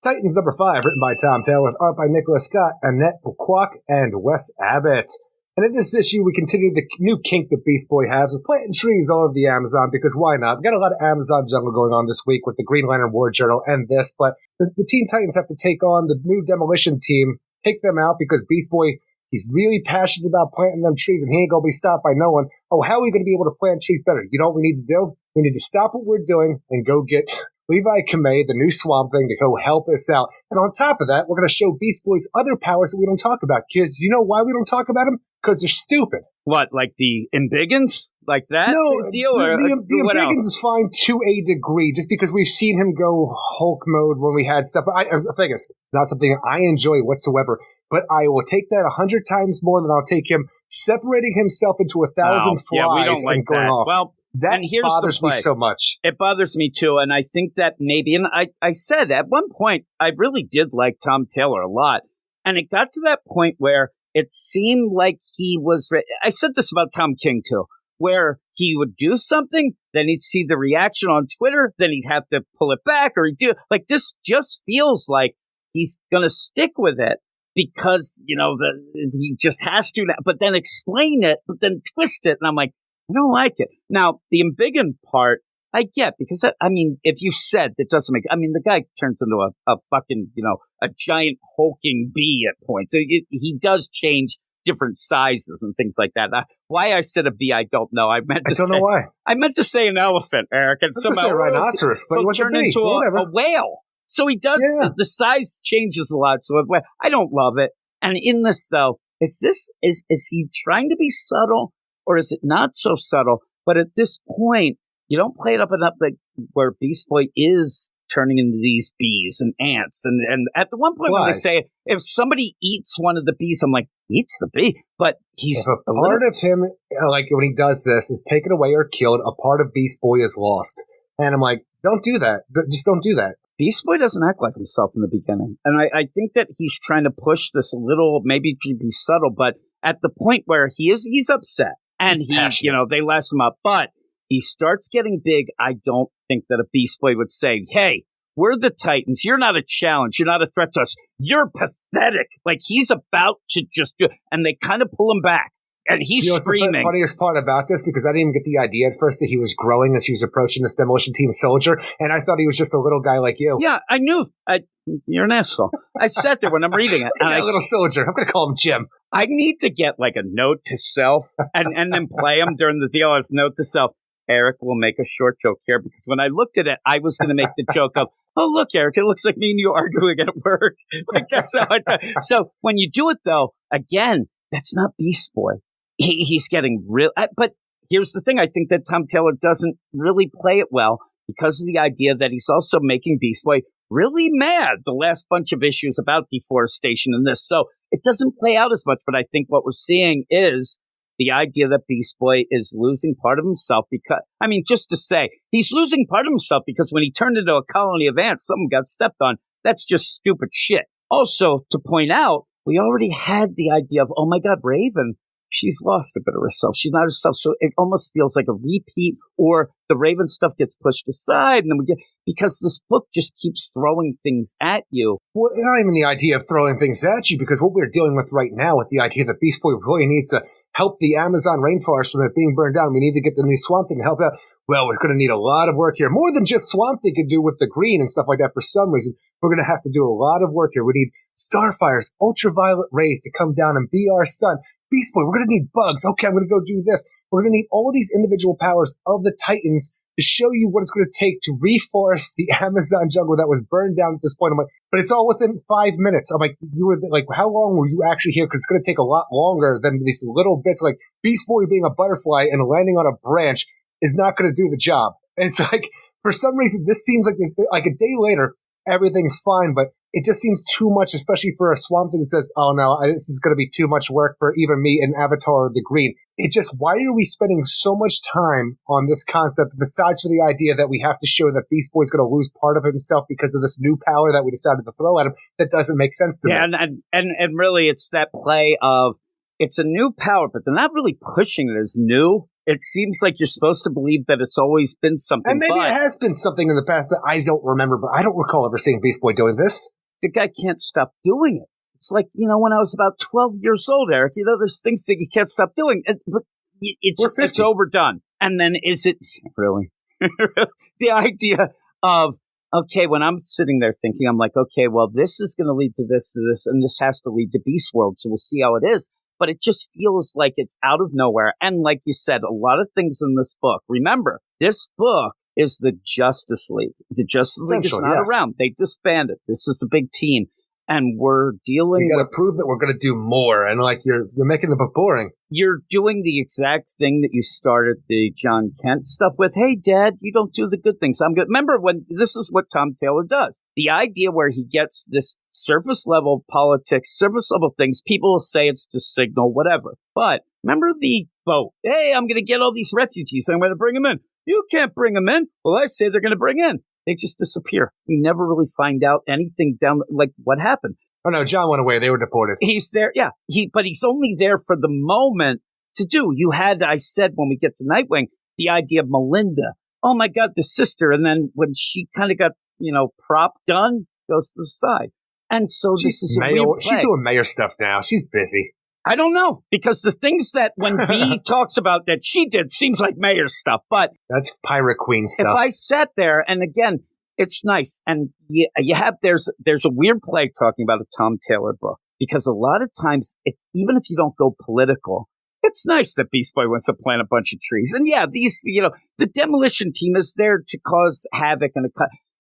Titans number 5, written by Tom Taylor, with art by Nicholas Scott, Annette Kwok, and Wes Abbott. And in this issue, we continue the new kink that Beast Boy has with planting trees all over the Amazon, because why not? We got a lot of Amazon jungle going on this week with the Green Lantern War Journal and this, but the Teen Titans have to take on the new demolition team, take them out, because Beast Boy, he's really passionate about planting them trees, and he ain't going to be stopped by no one. Oh, how are we going to be able to plant trees better? You know what we need to do? We need to stop what we're doing and go get Levi Kamei, the new Swamp Thing, to go help us out. And on top of that, we're going to show Beast Boy's other powers that we don't talk about. Kids, you know why we don't talk about them? Because they're stupid. What, like the Embiggens? Like that? No, deal? the Embiggens is fine to a degree, just because we've seen him go Hulk mode when we had stuff. The thing is, not something I enjoy whatsoever, but I will take that 100 times more than I'll take him separating himself into 1,000 flies like and going that. off. Well, that bothers me so much. It bothers me too, and I think that maybe, and I said at one point, I really did like Tom Taylor a lot, and it got to that point where it seemed like he was, I said this about Tom King too, where he would do something, then he'd see the reaction on Twitter, then he'd have to pull it back, or he'd do, like, this just feels like he's going to stick with it because, you know, he just has to, but then explain it, but then twist it, and I'm like, I don't like it. Now, the Embiggen part, I get, because, I mean, if you said that doesn't make, I mean, the guy turns into a fucking, you know, a giant hulking bee at points. He does change different sizes and things like that. Why I said a bee, I don't know. I don't know why. I meant to say an elephant, Eric, and somehow say rhinoceros, but he'll turn into a whale. So he does, the size changes a lot. So I don't love it. And in this, though, is he trying to be subtle? Or is it not so subtle? But at this point, you don't play it up enough like where Beast Boy is turning into these bees and ants. And at the one point when they say, if somebody eats one of the bees, I'm like, eats the bee? But he's if a part of him, like when he does this, is taken away or killed, a part of Beast Boy is lost. And I'm like, don't do that. Just don't do that. Beast Boy doesn't act like himself in the beginning. And I think that he's trying to push this a little, maybe to be subtle, but at the point where he's upset. And you know, they less him up, but he starts getting big. I don't think that a Beast Boy would say, hey, we're the Titans. You're not a challenge. You're not a threat to us. You're pathetic. Like, he's about to just do, and they kind of pull him back. And he's screaming. The funniest part about this, because I didn't even get the idea at first that he was growing as he was approaching this demolition team soldier, and I thought he was just a little guy like you. Yeah, I knew. You're an asshole. I sat there when I'm reading it. And a little soldier. I'm going to call him Jim. I need to get like a note to self and then play him during the deal as note to self. Eric will make a short joke here, because when I looked at it, I was going to make the joke of, oh, look, Eric, it looks like me and you arguing at work. Like, that's how I thought. So when you do it, though, again, that's not Beast Boy. He's getting real. But here's the thing. I think that Tom Taylor doesn't really play it well because of the idea that he's also making Beast Boy really mad the last bunch of issues about deforestation and this. So it doesn't play out as much. But I think what we're seeing is the idea that Beast Boy is losing part of himself because, I mean, just to say, he's losing part of himself because when he turned into a colony of ants, someone got stepped on. That's just stupid shit. Also, to point out, we already had the idea of, oh my God, Raven, she's lost a bit of herself. She's not herself. So it almost feels like a repeat, or the Raven stuff gets pushed aside. And then because this book just keeps throwing things at you. Well, not even the idea of throwing things at you, because what we're dealing with right now with the idea that Beast Boy really needs to help the Amazon rainforest from it being burned down. We need to get the new Swamp Thing to help out. Well, we're going to need a lot of work here. More than just Swamp Thing could do with the green and stuff like that for some reason. We're going to have to do a lot of work here. We need starfire's ultraviolet rays to come down and be our sun. Beast Boy, we're going to need bugs. Okay, I'm going to go do this. We're going to need all these individual powers of the Titans to show you what it's going to take to reforest the Amazon jungle that was burned down at this point. I'm like, but it's all within 5 minutes. I'm like, you were like, how long were you actually here? Because it's going to take a lot longer than these little bits. Like Beast Boy being a butterfly and landing on a branch is not going to do the job. And it's like, for some reason, this seems like a day later, everything's fine, but it just seems too much, especially for a Swamp Thing that says, oh no, this is going to be too much work for even me and Avatar of the Green. It just, why are we spending so much time on this concept besides for the idea that we have to show that Beast Boy's going to lose part of himself because of this new power that we decided to throw at him? That doesn't make sense to me. Yeah, and really it's that play of, it's a new power, but they're not really pushing it as new. It seems like you're supposed to believe that it's always been something. And maybe it has been something in the past that I don't remember, but I don't recall ever seeing Beast Boy doing this. the guy can't stop doing it. It's like, when I was about 12 years old, Eric, there's things that you can't stop doing. But it's overdone. And then is it really? The idea of, okay, when I'm sitting there thinking, I'm like, okay, well, this is going to lead to this, and this has to lead to Beast World. So we'll see how it is. But it just feels like it's out of nowhere. And like you said, a lot of things in this book. Remember, this book is the Justice League. The Justice League is not around. They disbanded. This is the big team. And we're dealing You got to prove that we're going to do more. And like you're making the book boring. You're doing the exact thing that you started the John Kent stuff with. Hey, Dad, you don't do the good things. I'm good. Remember when this is what Tom Taylor does. The idea where he gets this surface level politics, surface level things. People will say it's to signal, whatever. But remember the boat. Hey, I'm going to get all these refugees. I'm going to bring them in. You can't bring them in. Well, I say they're going to bring in. They just disappear. We never really find out anything down, like what happened. Oh, no, John went away. They were deported. He's there. Yeah. But he's only there for the moment to do. You had, I said, when we get to Nightwing, the idea of Melinda. Oh, my God, the sister. And then when she kind of got, prop done, goes to the side. And so this is a weird play. She's doing mayor stuff now. She's busy. I don't know, because the things that when B talks about that she did seems like mayor stuff, but that's Pirate Queen stuff. If I sat there, and again, it's nice, and you have there's a weird play talking about a Tom Taylor book, because a lot of times, even if you don't go political, it's nice that Beast Boy wants to plant a bunch of trees, and yeah, these the demolition team is there to cause havoc, and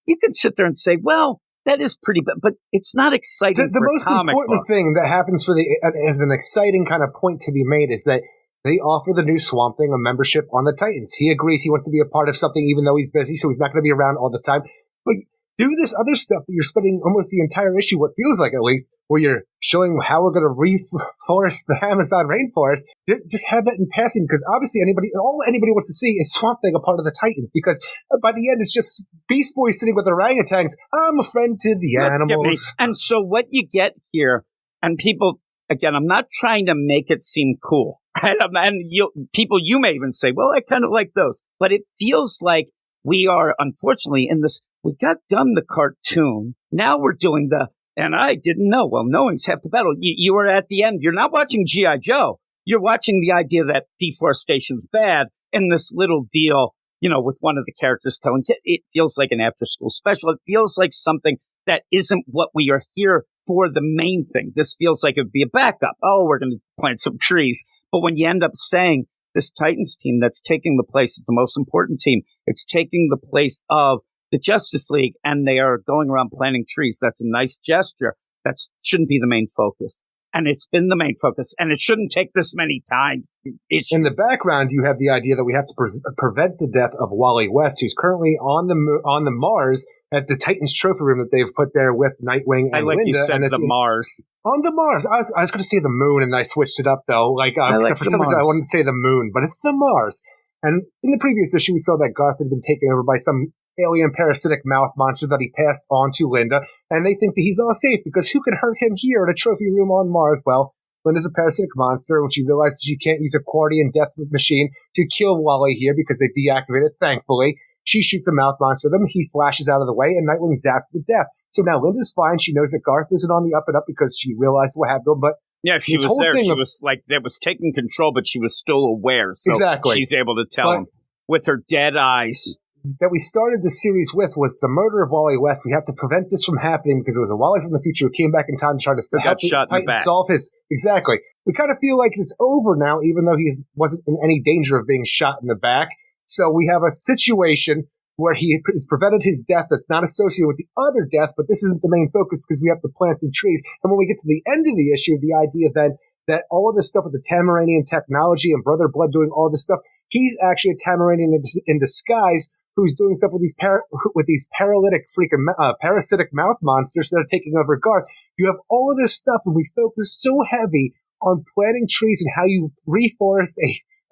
you can sit there and say, well. That is pretty bad, but it's not exciting. The most important thing that happens as an exciting kind of point to be made is that they offer the new Swamp Thing a membership on the Titans. He agrees he wants to be a part of something, even though he's busy, so he's not going to be around all the time. But do this other stuff that you're spending almost the entire issue, what feels like at least, where you're showing how we're going to reforest the Amazon rainforest. Just have that in passing, because obviously all anybody wants to see is Swamp Thing a part of the Titans, because by the end it's just Beast Boy sitting with orangutans. I'm a friend to the animals. And so what you get here, and people, again, I'm not trying to make it seem cool, right? And you may even say, well, I kind of like those, but it feels like we are, unfortunately, in this. We got done the cartoon. Now we're doing and I didn't know. Well, knowing's half the battle. You were at the end. You're not watching G.I. Joe. You're watching the idea that deforestation's bad in this little deal, with one of the characters telling kids. It feels like an after-school special. It feels like something that isn't what we are here for, the main thing. This feels like it would be a backup. Oh, we're going to plant some trees. But when you end up saying this Titans team that's taking the place, it's the most important team. It's taking the place of the Justice League, and they are going around planting trees. That's a nice gesture. That shouldn't be the main focus. And it's been the main focus, and it shouldn't take this many times. In the background, you have the idea that we have to prevent the death of Wally West, who's currently on the Mars at the Titans trophy room that they've put there with Nightwing and I like Linda. You said the Mars. On the Mars. I was going to say the moon, and I switched it up, though. Except for some reason I wanted to say the moon, but it's the Mars. And in the previous issue, we saw that Garth had been taken over by some alien parasitic mouth monster that he passed on to Linda, and they think that he's all safe because who could hurt him here in a trophy room on Mars? Well, Linda's a parasitic monster. When she realizes she can't use a Quardian death machine to kill Wally here because they deactivated it, thankfully, she shoots a mouth monster at him. He flashes out of the way, and Nightwing zaps to death. So now Linda's fine. She knows that Garth isn't on the up and up because she realized what happened to him, but yeah, she was there. She was like, that was taking control, but she was still aware. So exactly. She's able to tell him with her dead eyes. That we started the series with was the murder of Wally West. We have to prevent this from happening because it was a Wally from the future who came back in time to try to help the Titans solve his. Exactly. We kind of feel like it's over now, even though he wasn't in any danger of being shot in the back. So we have a situation where he has prevented his death that's not associated with the other death, but this isn't the main focus because we have to plant some trees. And when we get to the end of the issue, the idea then that all of this stuff with the Tamaranian technology and Brother Blood doing all this stuff, he's actually a Tamaranian in disguise who's doing stuff with these paralytic freaking parasitic mouth monsters that are taking over Garth. You have all of this stuff, and we focus so heavy on planting trees and how you reforest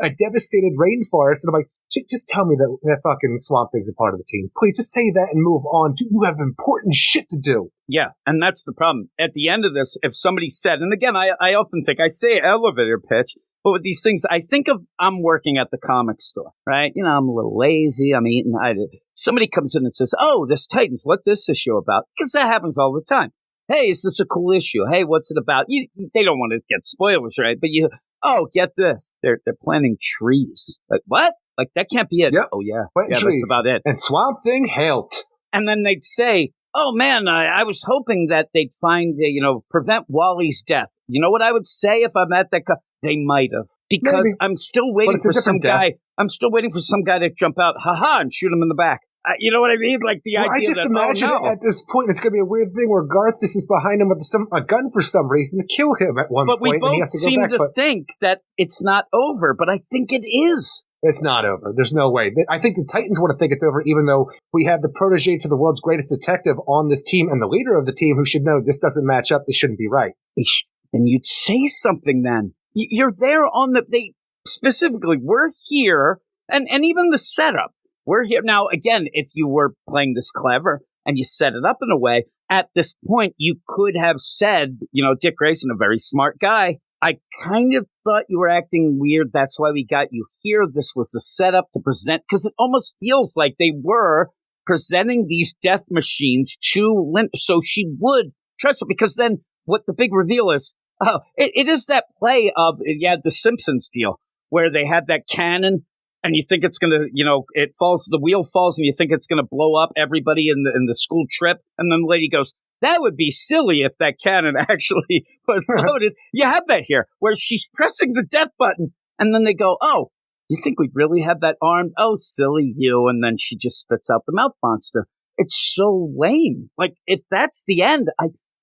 a devastated rainforest. And I'm like, just tell me that fucking Swamp Thing's a part of the team. Please, just say that and move on. You have important shit to do. Yeah, and that's the problem. At the end of this, if somebody said, and again, I often think, I say elevator pitch, but with these things, I think of, I'm working at the comic store, right? I'm a little lazy. I'm eating. Somebody comes in and says, oh, this Titans, what's this issue about? Because that happens all the time. hey, is this a cool issue? Hey, what's it about? They don't want to get spoilers, right? But get this. They're planting trees. Like, what? Like, that can't be it. Yep. Oh, yeah. Planting trees. That's about it. And Swamp Thing helped. And then they'd say, oh, man, I was hoping that they'd find, prevent Wally's death. You know what I would say if I'm at that? They might have. Because Maybe. I'm still waiting for some guy. Death. I'm still waiting for some guy to jump out, and shoot him in the back. You know what I mean? Like the idea I just that, imagine at this point it's going to be a weird thing where Garth just is behind him with a gun for some reason to kill him at one point. But we both and he has to seem go back, to think that it's not over, but I think it is. It's not over. There's no way. I think the Titans want to think it's over, even though we have the protege to the world's greatest detective on this team and the leader of the team who should know this doesn't match up. This shouldn't be right. Then you'd say something then. You're there they specifically, we're here, and even the setup. We're here. Now, again, if you were playing this clever and you set it up in a way, at this point, you could have said, Dick Grayson, a very smart guy, I kind of thought you were acting weird. That's why we got you here. This was the setup to present, because it almost feels like they were presenting these death machines to Lynn, so she would trust it. Because then what the big reveal is, it is that play of, the Simpsons deal, where they had that cannon, and you think it's going to, the wheel falls, and you think it's going to blow up everybody in the school trip. And then the lady goes, that would be silly if that cannon actually was loaded. You have that here, where she's pressing the death button, and then they go, oh, you think we really have that armed? Oh, silly you. And then she just spits out the mouth monster. It's so lame. Like, if that's the end,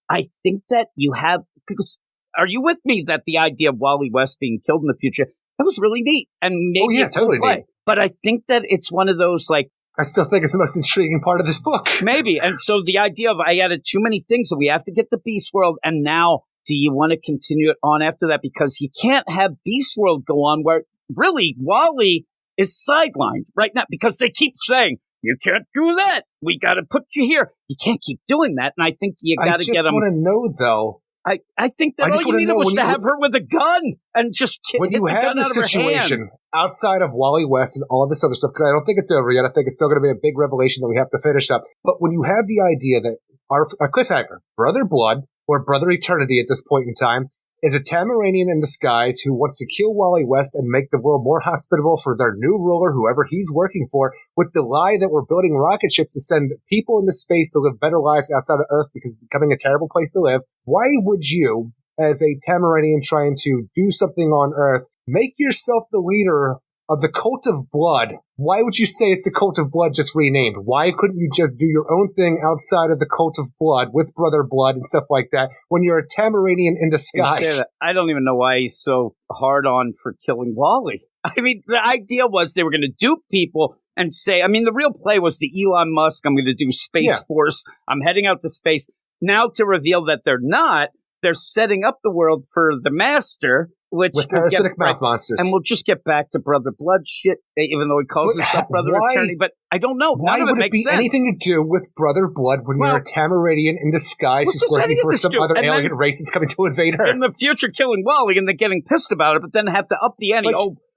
I think that you have, because are you with me that the idea of Wally West being killed in the future, that was really neat, and maybe totally neat. But I think that it's one of those, like, I still think it's the most intriguing part of this book. Maybe. And so the idea of I added too many things, so we have to get the Beast World, and now do you want to continue it on after that? Because you can't have Beast World go on where really Wally is sidelined right now, because they keep saying, you can't do that. We got to put you here. You can't keep doing that. And I think you got to get them. I just want to know, though. I think that all you needed was to have her with a gun and just when you have this situation outside of Wally West and all this other stuff, because I don't think it's over yet. I think it's still going to be a big revelation that we have to finish up. But when you have the idea that our cliffhanger, Brother Blood or Brother Eternity at this point in time, is a Tamaranian in disguise who wants to kill Wally West and make the world more hospitable for their new ruler, whoever he's working for, with the lie that we're building rocket ships to send people into space to live better lives outside of Earth because it's becoming a terrible place to live. Why would you, as a Tamaranian trying to do something on Earth, make yourself the leader of the Cult of Blood? Why would you say it's the Cult of Blood just renamed? Why couldn't you just do your own thing outside of the Cult of Blood with Brother Blood and stuff like that when you're a Tamaranian in disguise? I don't even know why he's so hard on for killing Wally. I mean, the idea was they were going to dupe people and say, I mean, the real play was the Elon Musk, I'm going to do Space Force, I'm heading out to space. Now to reveal that they're not, they're setting up the world for the Master, which with parasitic mouth monsters. And we'll just get back to Brother Blood shit, even though he calls himself Brother Eternity. But I don't know. Why would it be anything to do with Brother Blood when you're a Tamaranian in disguise who's working for some other alien race that's coming to invade Earth? In the future, killing Wally, and they're getting pissed about it, but then have to up the ante.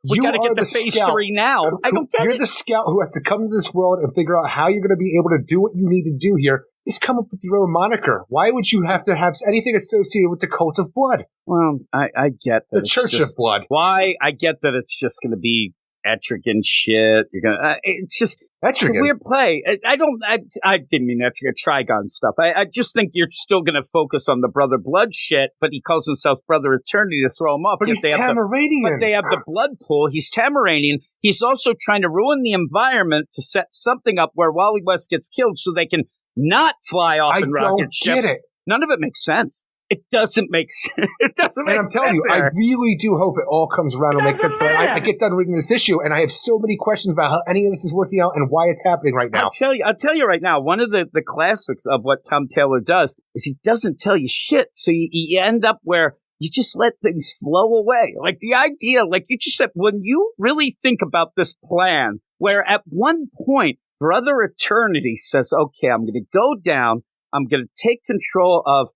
We got to get the phase 3 now. I don't get it. You're the scout who has to come to this world and figure out how you're going to be able to do what you need to do here. Just come up with your own moniker. Why would you have to have anything associated with the Cult of Blood? Well, I get that. The Church of Blood. Why? I get that it's just going to be Etrigan shit. You're gonna. It's just Etrigan. A weird play. I didn't mean Etrigan. Trigon stuff. I just think you're still going to focus on the Brother Blood shit, but he calls himself Brother Eternity to throw him off. But he's Tamaranian. But they have the blood pool. He's Tamaranian. He's also trying to ruin the environment to set something up where Wally West gets killed so they can not fly off in rocket ships. I don't get it. None of it makes sense. It doesn't make sense. It doesn't make sense. And I'm telling you, I really do hope it all comes around and makes sense. But I get done reading this issue, and I have so many questions about how any of this is working out and why it's happening right now. I'll tell you right now, one of the classics of what Tom Taylor does is he doesn't tell you shit. So you end up where you just let things flow away. Like the idea, like you just said, when you really think about this plan, where at one point, Brother Eternity says, okay, I'm going to go down. I'm going to take control of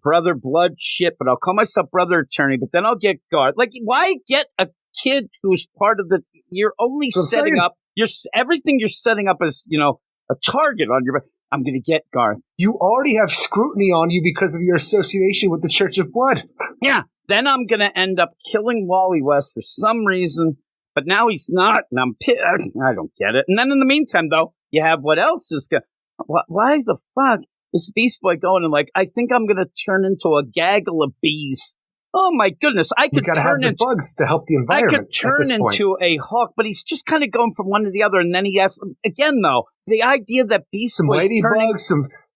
Brother Blood shit, but I'll call myself Brother Eternity, but then I'll get guard. Like, why get a kid who's part of you're only setting up, everything you're setting up as, a target on your, I'm going to get Garth. You already have scrutiny on you because of your association with the Church of Blood. Yeah. Then I'm going to end up killing Wally West for some reason. But now he's not, and I'm pissed. I don't get it. And then in the meantime, though, you have what else is going... Why the fuck is Beast Boy going and like, I think I'm going to turn into a gaggle of bees. Oh, my goodness. I could gotta turn have the bugs to help the environment. I could turn into a hawk, but he's just kind of going from one to the other. And then he has, again, though, the idea that Beast some Boy's ladybugs,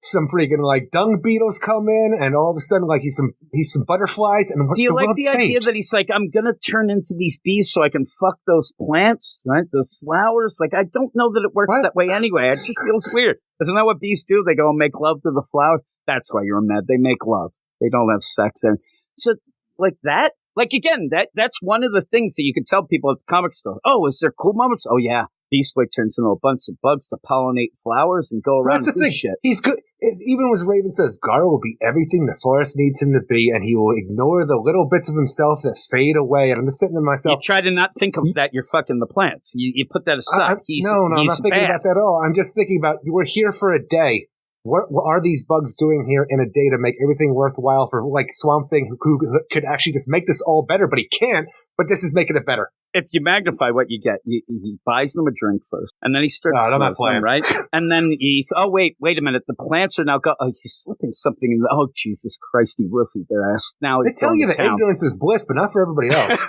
some freaking like dung beetles come in, and all of a sudden, like he's some butterflies. And do you like the idea that he's like, I'm gonna turn into these bees so I can fuck those plants, right? Those flowers. Like, I don't know that it works that way anyway. It just feels weird. Isn't that what bees do? They go and make love to the flower. That's why you're mad. They make love. They don't have sex. And so, like that. Like again, that's one of the things that you can tell people at the comic store. Oh, is there cool moments? Oh yeah. Beast Boy turns into a bunch of bugs to pollinate flowers and go around and do shit. He's good. Even when Raven says Gar will be everything the forest needs him to be, and he will ignore the little bits of himself that fade away. And I'm just sitting to myself. You try to not think of that. You're fucking the plants. You put that aside. I'm not thinking about that at all. I'm just thinking about we're here for a day. What are these bugs doing here in a day to make everything worthwhile for like Swamp Thing, who could actually just make this all better, but he can't. But this is making it better. If you magnify what you get, he buys them a drink first, and then he starts smoking them, right? And then he's, wait a minute, the plants are now he's slipping something in the, Jesus Christ, he roofied their ass. Now they tell you that ignorance is bliss, but not for everybody else.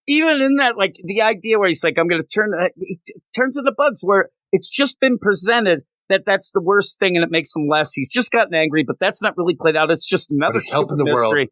Even in that, like the idea where he's like, I'm going to he turns into bugs, where it's just been presented that's the worst thing, and it makes him less. He's just gotten angry, but that's not really played out. It's just another stupid mystery.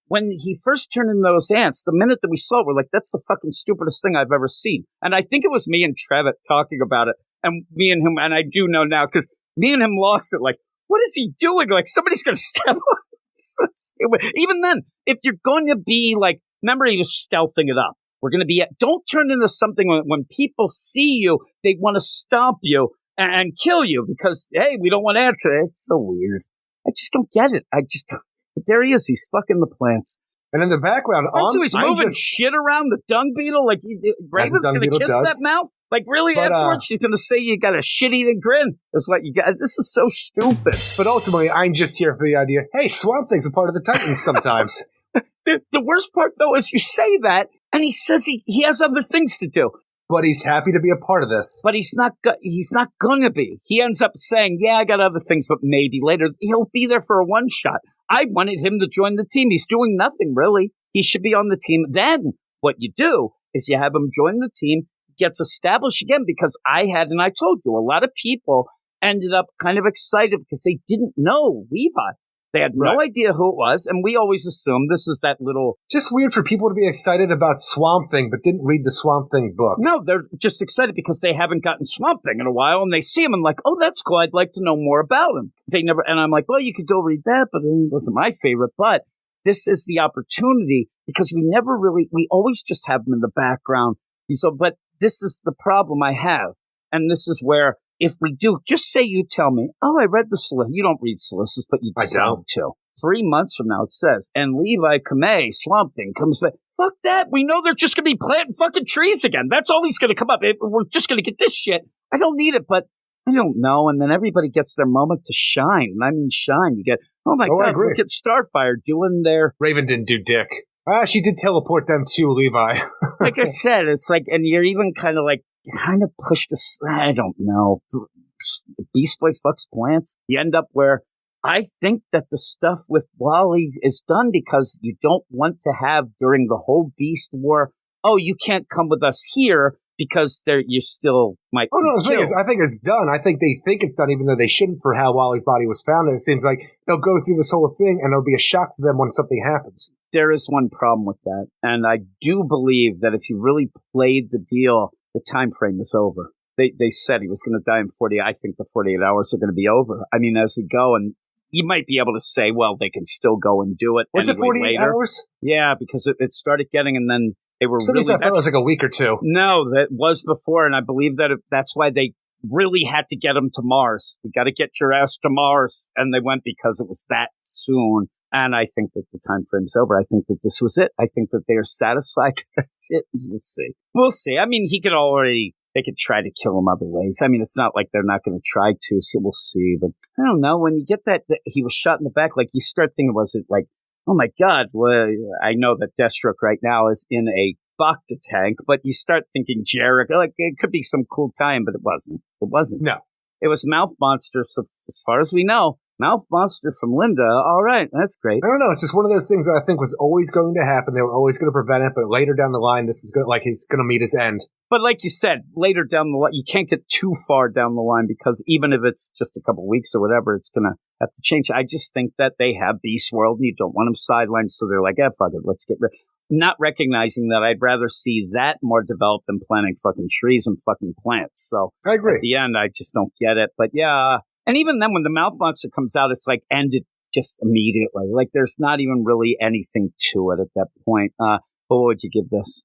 When he first turned in those ants, the minute that we saw it, we're like, that's the fucking stupidest thing I've ever seen. And I think it was me and Trevitt talking about it, and me and him, and I do know now, because me and him lost it. Like, what is he doing? Like, somebody's going to step on him. So stupid. Even then, if you're going to be like, remember he was stealthing it up. We're going to be, don't turn into something when people see you, they want to stomp you and kill you because, hey, we don't want to answer. It's so weird. I just don't get it. But there he is. He's fucking the plants. And in the background, also he's moving shit around the dung beetle. Like Raven's going to kiss that mouth. Like really, afterwards she's going to say you got a shit-eating grin. That's what you got. This is so stupid. But ultimately, I'm just here for the idea. Hey, Swamp Thing's a part of the Titans sometimes. The worst part, though, is you say that, and he says he has other things to do. But he's happy to be a part of this. But he's not going to be. He ends up saying, yeah, I got other things, but maybe later. He'll be there for a one-shot. I wanted him to join the team. He's doing nothing, really. He should be on the team. Then what you do is you have him join the team, gets established again, because I told you, a lot of people ended up kind of excited because they didn't know Levi. They had no idea who it was, and we always assumed this is that little... Just weird for people to be excited about Swamp Thing, but didn't read the Swamp Thing book. No, they're just excited because they haven't gotten Swamp Thing in a while, and they see him and like, oh, that's cool, I'd like to know more about him. And I'm like, well, you could go read that, but it wasn't my favorite. But this is the opportunity, because we always just have him in the background. But this is the problem I have, and this is where... If we do, just say you tell me, oh, I read the solicit. You don't read solicits, but you decide to. 3 months from now, it says, and Levi Kamei, Swamp Thing, comes back. Fuck that. We know they're just going to be planting fucking trees again. That's always going to come up. We're just going to get this shit. I don't need it, but I don't know. And then everybody gets their moment to shine. And I mean shine. You get, oh my God, look at Starfire doing their... Raven didn't do dick. She did teleport them to Levi. Like I said, it's like, and you're even kind of pushed this, I don't know, Beast Boy fucks plants. You end up where I think that the stuff with Wally is done because you don't want to have during the whole Beast War, oh, you can't come with us here because you still might be killed. The thing is, I think it's done. I think they think it's done even though they shouldn't for how Wally's body was found. And it seems like they'll go through this whole thing and it'll be a shock to them when something happens. There is one problem with that. And I do believe that if you really played the deal, the time frame is over. They said he was going to die in 40. I think the 48 hours are going to be over. I mean, as we go, and you might be able to say, well, they can still go and do it. Was it 48 hours? Yeah, because it started getting, and then they were really... I thought it was like a week or two. No, that was before, and I believe that that's why they really had to get him to Mars. We got to get your ass to Mars. And they went because it was that soon. And I think that the time frame's over. I think that this was it. I think that they are satisfied. That's it. We'll see. I mean, he could already they could try to kill him other ways. I mean, it's not like they're not going to try to, so we'll see. But I don't know. When you get that he was shot in the back, like you start thinking, was it like, oh my God, well, I know that Deathstroke right now is in a Bacta tank, but you start thinking Jericho, like it could be some cool time, but it wasn't. It wasn't. No. It was Mouth Monster, so as far as we know. Mouth Monster from Linda. All right, that's great. I don't know. It's just one of those things that I think was always going to happen. They were always going to prevent it, but later down the line, this is going like he's going to meet his end. But like you said, later down the line, you can't get too far down the line because even if it's just a couple weeks or whatever, it's going to have to change. I just think that they have Beast World. You don't want them sidelined, so they're like, fuck it, let's get rid. Not recognizing that I'd rather see that more developed than planting fucking trees and fucking plants. So I agree. At the end, I just don't get it. But yeah. And even then, when the Mouth Monster comes out, it's like ended just immediately. Like there's not even really anything to it at that point. What would you give this?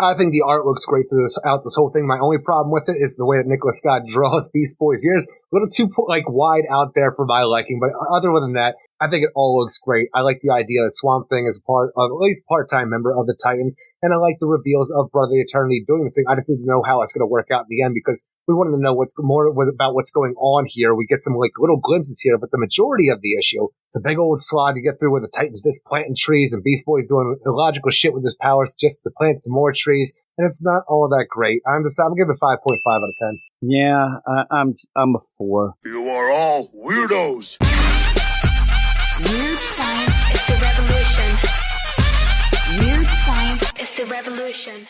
I think the art looks great throughout this whole thing. My only problem with it is the way that Nicholas Scott draws Beast Boy's ears. A little too like wide out there for my liking, but other than that, I think it all looks great. I like the idea that Swamp Thing is part of, at least part-time member of the Titans, and I like the reveals of Brother the Eternity doing this thing. I just need to know how it's going to work out in the end because we wanted to know what's more about what's going on here. We get some like little glimpses here, but the majority of the issue, it's a big old slog to get through where the Titans just planting trees and Beast Boy's doing illogical shit with his powers just to plant some more trees, and it's not all that great. I'm giving it a 5.5 out of 10. Yeah, I'm a 4. You are all weirdos. Weird science is the revolution. Weird science is the revolution.